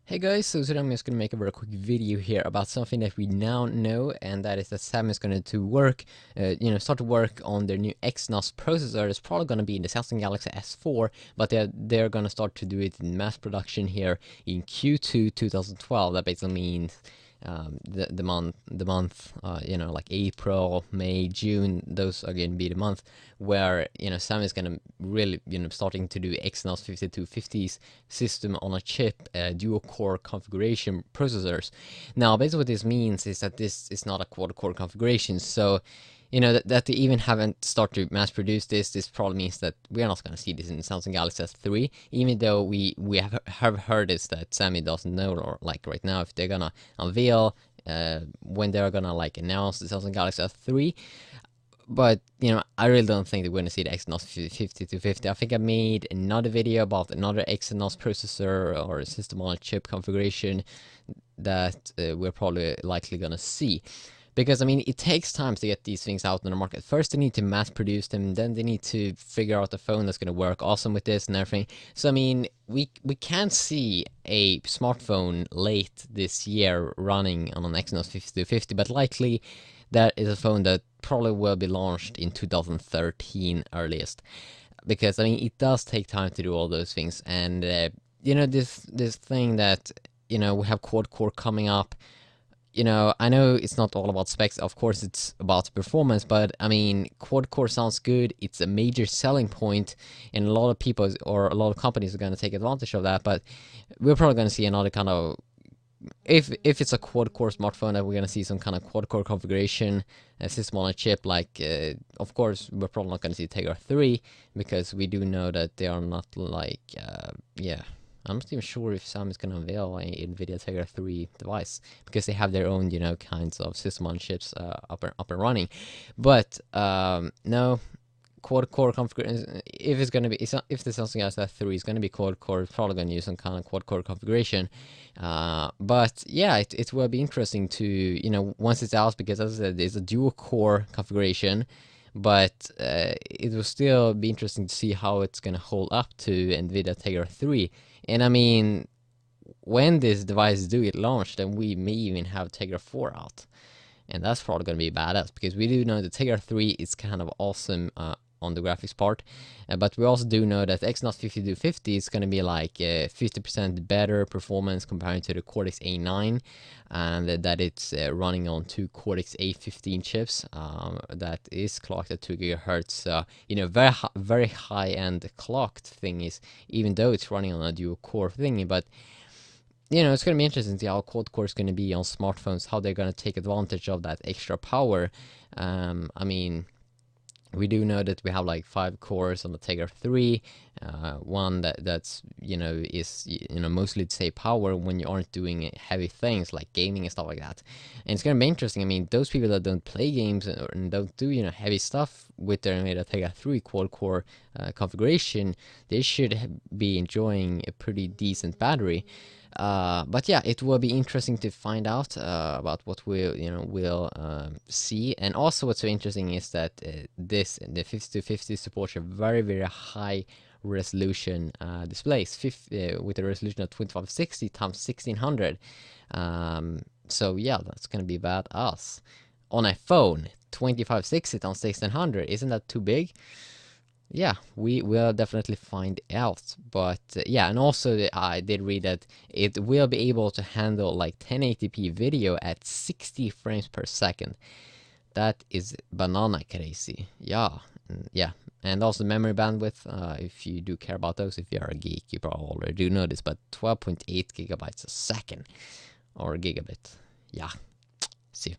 Hey guys, so today I'm just going to make a very quick video here about something that we now know, and that is that Samsung is going to work, start to work on their new Exynos processor. It's probably going to be in the Samsung Galaxy S4, but they're going to start to do it in mass production here in Q2 2012. That basically means the month, like April, May, June. Those are going to be the month where Sam is going to really starting to do Exynos 5250s system on a chip, dual core configuration processors. Now, basically what this means is that this is not a quad core configuration, so that they even haven't started to mass produce this probably means that we are not going to see this in Samsung Galaxy S3, even though we have heard this, that Sammy doesn't know, or like right now, if they're gonna unveil when they're gonna like announce the Samsung Galaxy S3. But I really don't think that we're gonna see the Exynos 5250. I think I made another video about another Exynos processor or system on a chip configuration that we're probably likely gonna see. Because, I mean, it takes time to get these things out in the market. First, they need to mass produce them, then they need to figure out a phone that's going to work awesome with this and everything. So, I mean, we can see a smartphone late this year running on an Exynos 5250, but likely that is a phone that probably will be launched in 2013 earliest. Because, I mean, it does take time to do all those things. And, this thing that, we have quad core coming up. I know it's not all about specs, of course it's about performance, but I mean, quad core sounds good, it's a major selling point, and a lot of people or a lot of companies are going to take advantage of that, but we're probably going to see another kind of, if it's a quad core smartphone, that we're going to see some kind of quad core configuration, a system on a chip, like, of course, we're probably not going to see Tegra 3, because we do know that they are not like, I'm not even sure if Sam is going to unveil a NVIDIA Tegra 3 device, because they have their own, kinds of system on chips up and running. But no, quad core configuration. If it's going to be, if the Samsung S3 is going to be quad core, it's probably going to use some kind of quad core configuration. But yeah, it will be interesting to once it's out, because as I said, it's a dual core configuration. But it will still be interesting to see how it's going to hold up to NVIDIA Tegra 3. And I mean, when this device do get launched, then we may even have Tegra 4 out. And that's probably going to be badass, because we do know the Tegra 3 is kind of awesome on the graphics part. But we also do know that Exynos 5250 is going to be like 50% better performance compared to the Cortex A9, and that it's running on two Cortex A15 chips that is clocked at 2 GHz. Very high-end clocked thingies, even though it's running on a dual core thingy. But it's going to be interesting to see how quad core is going to be on smartphones, how they're going to take advantage of that extra power. I mean, we do know that we have like 5 cores on the Tegra 3, one that's is mostly to save power when you aren't doing heavy things like gaming and stuff like that. And it's gonna be interesting. I mean, those people that don't play games and don't do heavy stuff with their NVIDIA Tegra 3 quad core configuration, they should be enjoying a pretty decent battery. But yeah, it will be interesting to find out about what we'll see. And also, what's so interesting is that the 5250 supports a very, very high resolution displays, with a resolution of 2560 times 1600. So yeah, that's gonna be badass on a phone. 2560 times 1600, isn't that too big? Yeah, we will definitely find out. But yeah, and also I did read that it will be able to handle like 1080p video at 60 frames per second. That is banana crazy. Yeah, and also memory bandwidth, if you do care about those, if you are a geek, you probably already do know this, but 12.8 gigabytes a second, or gigabit. Yeah, see you.